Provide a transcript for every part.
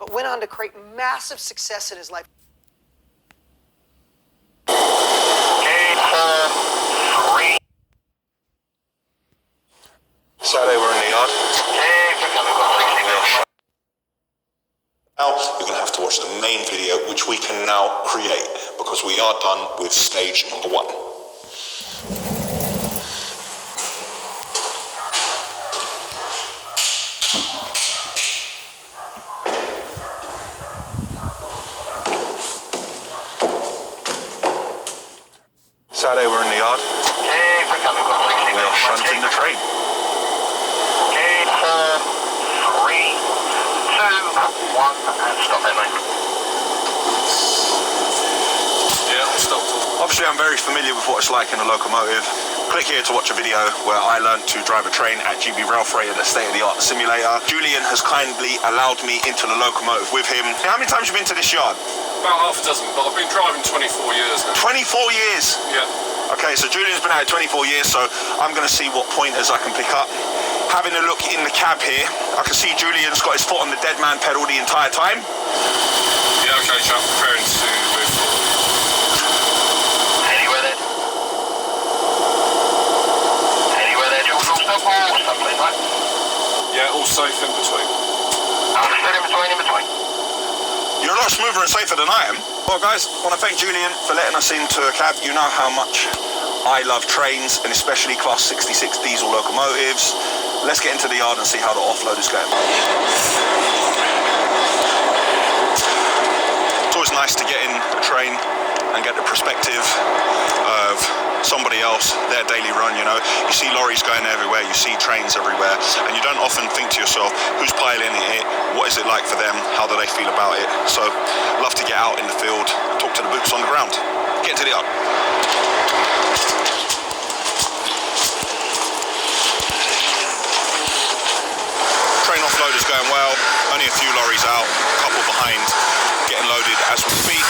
but went on to create massive success in his life. Saturday we're in the yard. Now you're going to have to watch the main video, which we can now create, because we are done with stage number 1. Saturday we're in the yard. We are shunting the train. 1 and stop it, mate. Yeah, stop. Obviously I'm very familiar with what it's like in a locomotive. Click here to watch a video where I learned to drive a train at GB Rail Freight at the state-of-the-art simulator. Julian has kindly allowed me into the locomotive with him. How many times have you been to this yard? About half a dozen, but I've been driving 24 years now. 24 years? Yeah. Okay, so Julian's been at it 24 years, so I'm going to see what pointers I can pick up. Having a look in the cab here, I can see Julian's got his foot on the dead man pedal the entire time. Yeah, okay, chap, preparing to move forward. Anywhere there? Anywhere there, Jules? All stop, please, mate. Yeah, all safe in between. Understood, in between. You're a lot smoother and safer than I am. Well, guys, I want to thank Julian for letting us into a cab. You know how much I love trains, and especially Class 66 diesel locomotives. Let's get into the yard and see how the offload is going. It's always nice to get in a train and get the perspective of somebody else, their daily run, you know. You see lorries going everywhere, you see trains everywhere, and you don't often think to yourself, who's piloting it, what is it like for them, how do they feel about it? So, love to get out in the field, talk to the boots on the ground. Get into the yard. Train offload is going well, only a few lorries out, a couple behind, getting loaded as we speak.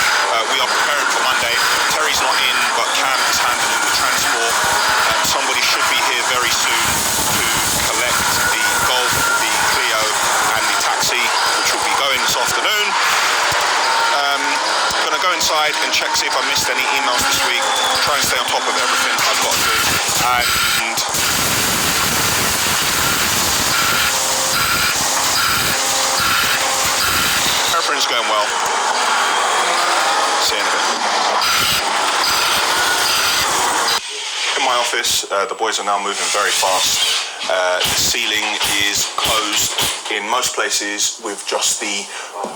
We are preparing for Monday. Terry's not in, but Cam is handling the transport. Somebody should be here very soon to collect the Golf, the Clio and the taxi, which will be going this afternoon. I'm going to go inside and check, see if I missed any emails this week, try and stay on top of everything I've got to do. And everything's going well. See you in a bit. In my office, the boys are now moving very fast. The ceiling is closed in most places with just the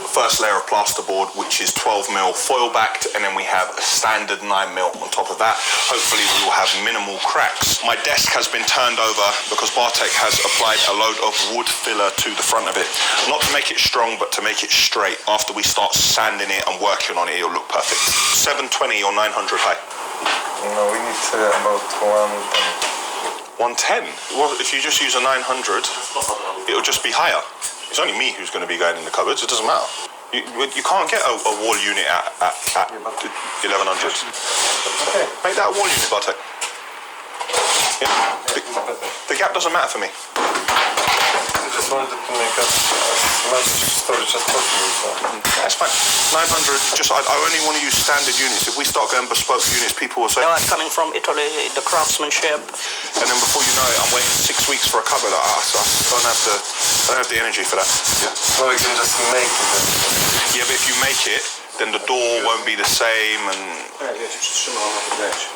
first layer of plasterboard, which is 12mm foil backed, and then we have a standard 9mm on top of that. Hopefully we will have minimal cracks. My desk has been turned over because Bartek has applied a load of wood filler to the front of it. Not to make it strong, but to make it straight. After we start sanding it and working on it, it'll look perfect. 720 or 900 high? No, we need about 110. 110? Well, if you just use a 900, it'll just be higher. It's only me who's going to be going in the cupboards. It doesn't matter. You can't get a wall unit at 1100. Okay. Make that a wall unit, Bartek. Yeah. The gap doesn't matter for me. I just wanted to make as much storage as possible. So. That's fine. 900, I only want to use standard units. If we start going bespoke units, people will say... They are coming from Italy, the craftsmanship. And then before you know it, I'm waiting 6 weeks for a cupboard. I don't have the energy for that. Yeah. So we can just make it. Yeah, but if you make it, then the door won't be the same and...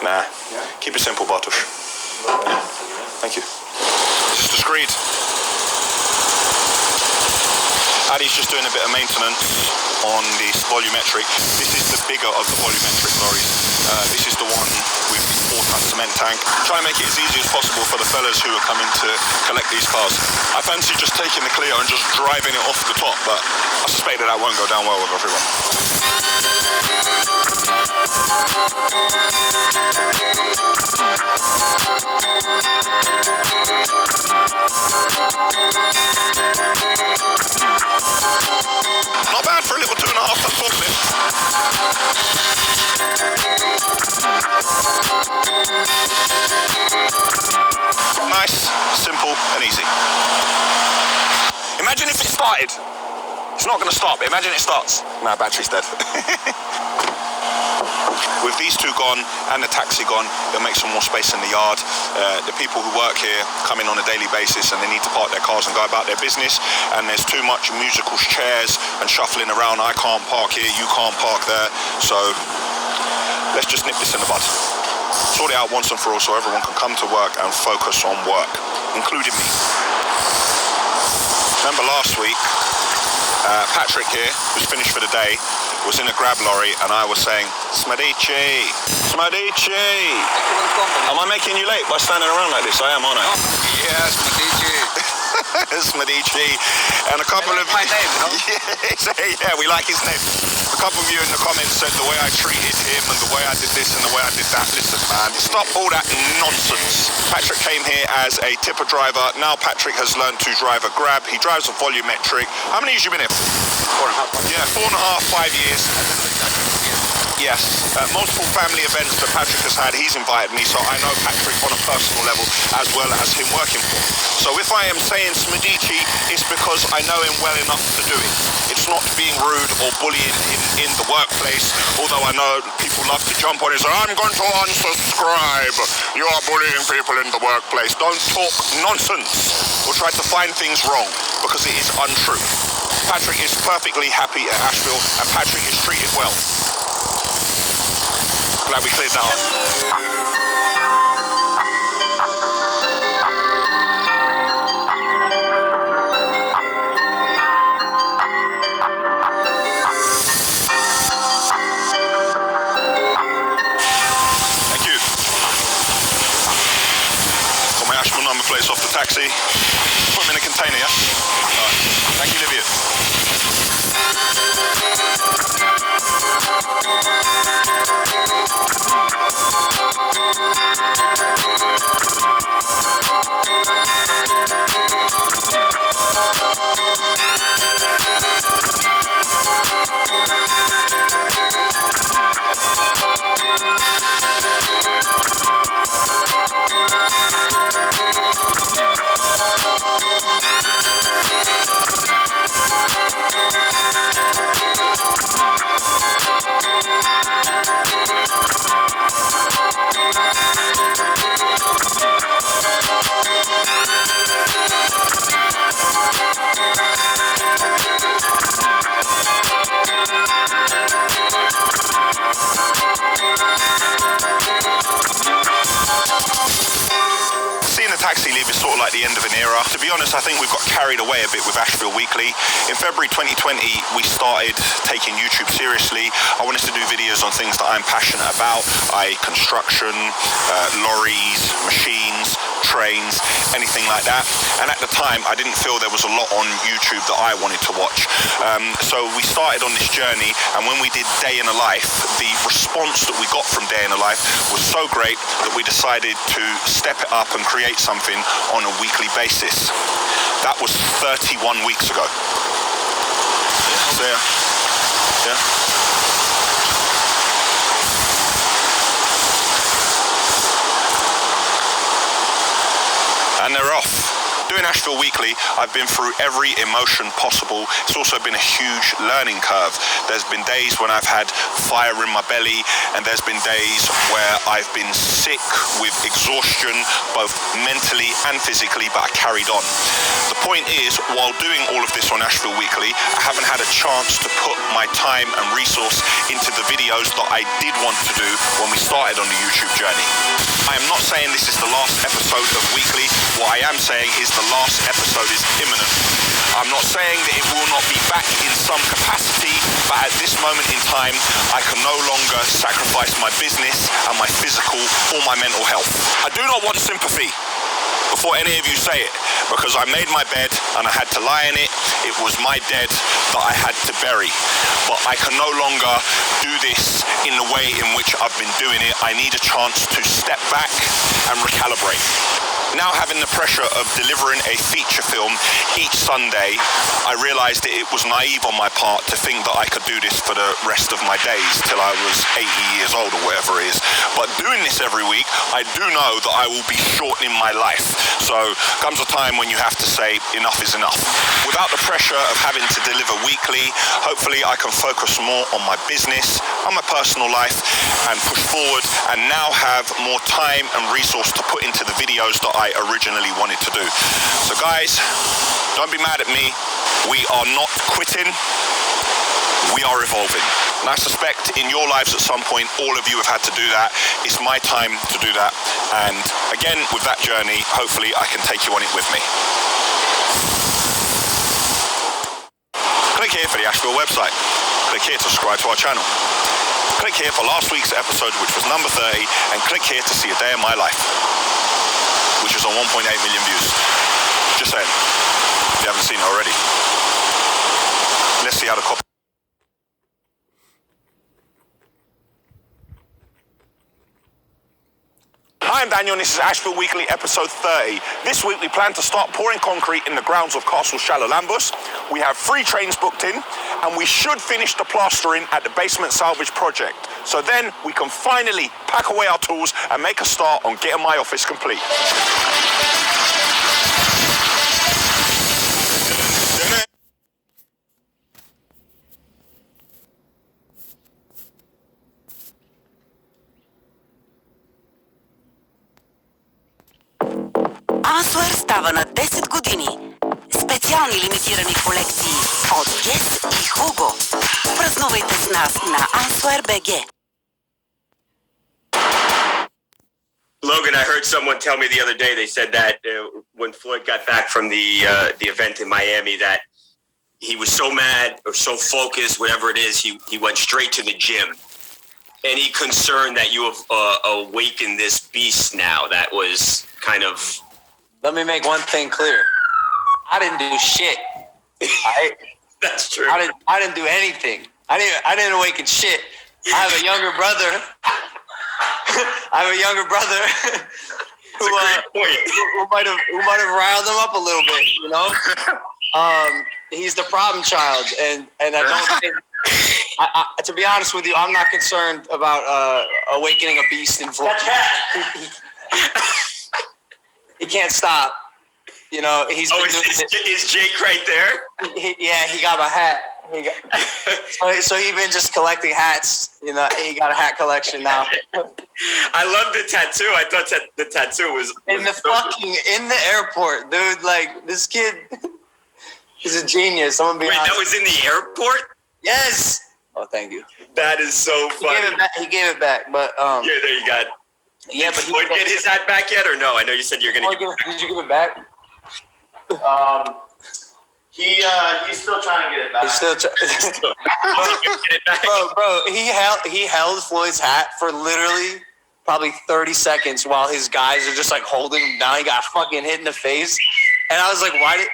Nah. Keep it simple, Bartosz. Yeah. Thank you. Just the screed. Addy's just doing a bit of maintenance on this volumetric. This is the bigger of the volumetric lorries. This is the one with the 4-ton cement tank. Try and make it as easy as possible for the fellas who are coming to collect these cars. I fancy just taking the Clio and just driving it off the top, but I suspect that won't go down well with everyone. Not bad for a little 2.5-ton forklift. Nice, simple and easy. Imagine if it started. It's It's not going to start, but imagine it starts. Nah, battery's dead. With these two gone and the taxi gone, it'll make some more space in the yard. The people who work here come in on a daily basis and they need to park their cars and go about their business, and there's too much musical chairs and shuffling around. I can't park here, you can't park there, so let's just nip this in the bud. Sort it out once and for all so everyone can come to work and focus on work, including me. Remember last week, Patrick here, who's finished for the day, was in a grab lorry and I was saying, Smadici, Smadici. Am I making you late by standing around like this? I am, aren't I? Yes, Medici. Smadici. And a couple of... my name, no? Yeah, we like his name. A couple of you in the comments said the way I treated him and the way I did this and the way I did that. Listen, man, stop all that nonsense. Patrick came here as a tipper driver. Now Patrick has learned to drive a Grab. He drives a volumetric. How many years you been here? 4.5. Yeah, 4.5, 5 years. Yes, multiple family events that Patrick has had, he's invited me, so I know Patrick on a personal level as well as him working for him. So if I am saying Smadici, it's because I know him well enough to do it. It's not being rude or bullying in the workplace, although I know people love to jump on it and say, I'm going to unsubscribe. You are bullying people in the workplace. Don't talk nonsense or try to find things wrong because it is untrue. Patrick is perfectly happy at Asheville and Patrick is treated well. Glad we cleared that up. Thank you. Got my Asheville number plates off the taxi. Put them in a container, yeah? Alright. Thank you, Livia. Taxi leave is sort of like the end of an era. To be honest, I think we've got carried away a bit with Asheville Weekly. In February 2020, we started taking YouTube seriously. I wanted to do videos on things that I'm passionate about, i.e. construction, lorries, machines, trains, anything like that. And at the time, I didn't feel there was a lot on YouTube that I wanted to watch. So we started on this journey, and when we did Day in a Life, the response that we got from Day in a Life was so great that we decided to step it up and create something on a weekly basis. That was 31 weeks ago. So, yeah. And they're off. Doing Asheville Weekly, I've been through every emotion possible. It's also been a huge learning curve. There's been days when I've had fire in my belly, and there's been days where I've been sick with exhaustion, both mentally and physically, but I carried on. The point is, while doing all of this on Asheville Weekly, I haven't had a chance to put my time and resource into the videos that I did want to do when we started on the YouTube journey. I am not saying this is the last episode of Weekly. What I am saying is the last episode is imminent. I'm not saying that it will not be back in some capacity, but at this moment in time, I can no longer sacrifice my business and my physical or my mental health. I do not want sympathy before any of you say it, because I made my bed and I had to lie in it. It was my dead that I had to bury. But I can no longer do this in the way in which I've been doing it. I need a chance to step back and recalibrate. Now having the pressure of delivering a feature film each Sunday, I realized that it was naive on my part to think that I could do this for the rest of my days till I was 80 years old or whatever it is. But doing this every week, I do know that I will be shortening my life. So comes a time when you have to say enough is enough. Without the pressure of having to deliver weekly, hopefully I can focus more on my business, on my personal life, and push forward, and now have more time and resource to put into the videos that I originally wanted to do. So guys, don't be mad at me. We are not quitting. We are evolving. And I suspect in your lives at some point, all of you have had to do that. It's my time to do that. And again, with that journey, hopefully I can take you on it with me. Click here for the Asheville website. Click here to subscribe to our channel. Click here for last week's episode, which was number 30, and click here to see a day in my life, which is on 1.8 million views. Just saying, if you haven't seen it already. Let's see how the copy... Hi, I'm Daniel, and this is Asheville Weekly, episode 30. This week we plan to start pouring concrete in the grounds of Castle Shallow-Lambus. We have 3 trains booked in, and we should finish the plastering at the basement salvage project. So then we can finally pack away our tools and make a start on getting my office complete. Answer става на 10 години. Специални лимитирани колекции от Guess и Hugo. Празнувайте с нас на Answer BG. Logan, I heard someone tell me the other day, they said that when Floyd got back from the event in Miami, that he was so mad or so focused, whatever it is, he went straight to the gym. Any concern that you have awakened this beast now that was kind of... Let me make one thing clear. I didn't do shit. That's true. I didn't do anything. I didn't awaken shit. I have a younger brother. who might have riled him up a little bit, you know? He's the problem child, and I don't think. To be honest with you, I'm not concerned about awakening a beast in Floyd. He can't stop. You know, he's been is Jake right there? He got my hat. So he's been just collecting hats. You know, he got a hat collection now. I love the tattoo. I thought that the tattoo was in the airport, dude. Like, this kid, he's a genius. I'm gonna be honest. That was in the airport? Yes. Oh, thank you. That is so funny. He gave it back, but yeah, there you got it. Yeah, but did Floyd get his hat back yet, or no? I know you said you're gonna. Did you give it back? He's still trying to get it back. He's still bro. He held Floyd's hat for literally probably 30 seconds while his guys are just like holding him down. He got fucking hit in the face, and I was like, why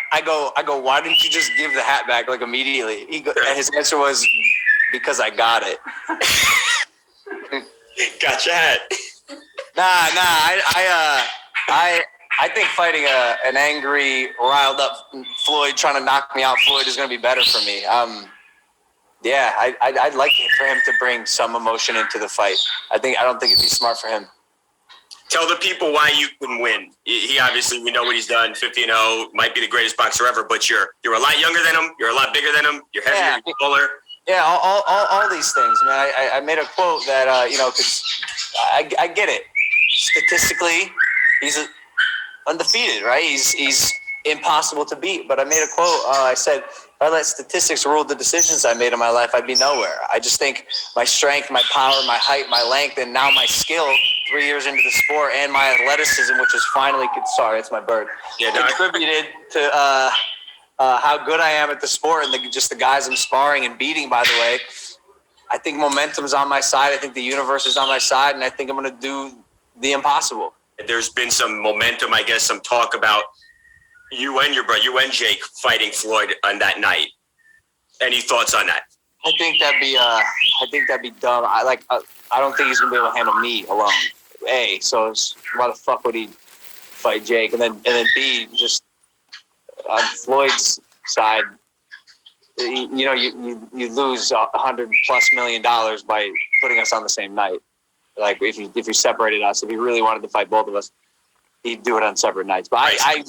didn't you just give the hat back like immediately? And his answer was, because I got it. Got your hat. I think fighting an angry, riled up Floyd trying to knock me out Floyd is going to be better for me. I'd like for him to bring some emotion into the fight. I don't think it'd be smart for him. Tell the people why you can win. He obviously, we know what he's done, 50-0, might be the greatest boxer ever, but you're a lot younger than him, you're a lot bigger than him, you're heavier, you're taller. Yeah, all these things, man. I made a quote that, because I get it. Statistically, he's undefeated, right? He's impossible to beat. But I made a quote. I said, if I let statistics rule the decisions I made in my life, I'd be nowhere. I just think my strength, my power, my height, my length, and now my skill, 3 years into the sport, and my athleticism, which is finally, sorry, it's my bird, contributed to how good I am at the sport and just the guys I'm sparring and beating, by the way. I think momentum's on my side. I think the universe is on my side, and I think I'm going to do the impossible. There's been some momentum, I guess, some talk about you and your brother, you and Jake fighting Floyd on that night. Any thoughts on that? I think that'd be dumb. I don't think he's gonna be able to handle me alone. A, so why the fuck would he fight Jake? And then B, just on Floyd's side, you lose $100+ million by putting us on the same night. Like if you separated us, if he really wanted to fight both of us, he'd do it on separate nights. But I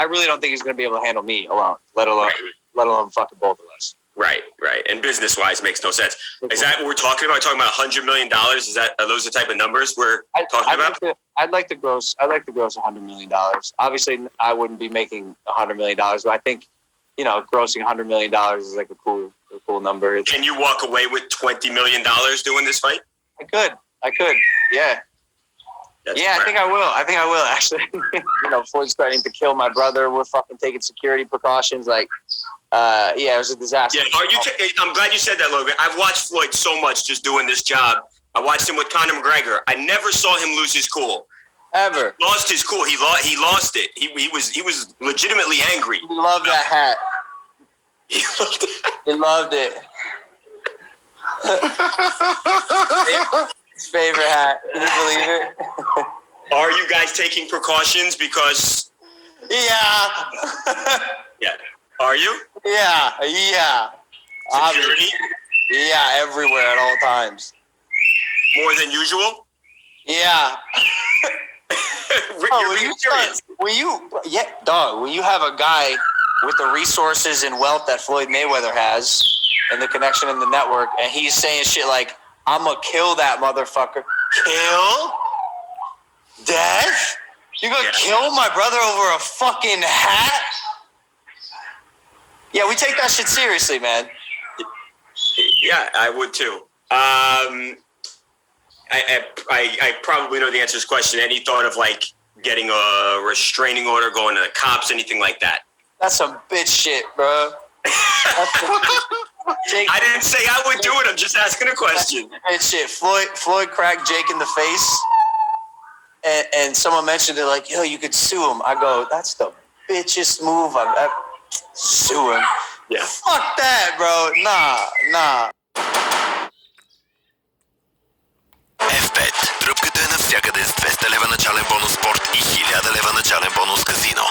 really don't think he's going to be able to handle me alone, let alone fucking both of us. Right. And business-wise, makes no sense. Is that what we're talking about? We're talking about $100 million? Are those the type of numbers we're talking about? I'd like to gross $100 million. Obviously, I wouldn't be making $100 million, but I think, grossing $100 million is like a cool number. Can you walk away with $20 million doing this fight? I could. Yeah. I think I will actually. Floyd's threatening to kill my brother. We're fucking taking security precautions. Like, it was a disaster. Yeah, I'm glad you said that, Logan. I've watched Floyd so much just doing this job. I watched him with Conor McGregor. I never saw him lose his cool. Ever. He lost his cool. He lost it. He was legitimately angry. He loved that hat. He loved it. His favorite hat. Can you believe it? Are you guys taking precautions because? Yeah. Yeah. Are you? Yeah. Security? Yeah, everywhere at all times. More than usual? Yeah. You're serious. When you have a guy with the resources and wealth that Floyd Mayweather has and the connection in the network, and he's saying shit like, I'm gonna kill that motherfucker. Kill? Death? You gonna kill my brother over a fucking hat? Yeah, we take that shit seriously, man. Yeah, I would too. I probably know the answer to this question. Any thought of like getting a restraining order, going to the cops, anything like that? That's some bitch shit, bro. I didn't say I would do it. I'm just asking a question. Bitch shit. Floyd cracked Jake in the face, and someone mentioned it like, yo, you could sue him. I go, that's the bitchest move I've ever. Sue him. Yeah. Fuck that, bro. Nah. F5. Тръпката е навсякъде с 200 лева начален бонус спорт и 1000 лева начален бонус казино.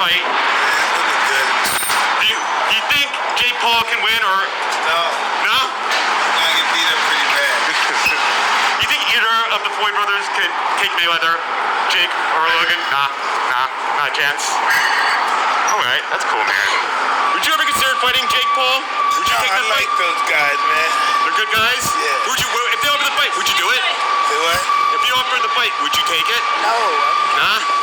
fight? Do you think Jake Paul can win or No. no? I get beat up pretty bad. You think either of the Floyd brothers could take Mayweather, Jake or Logan? Nah, not a chance. All right, that's cool, man. Would you ever consider fighting Jake Paul? Would you take I this fight? like those guys, man. They're good guys. Yeah. Would you? If they offered the fight, would you do it? Say what? If you offered the fight, would you take it? No. Nah.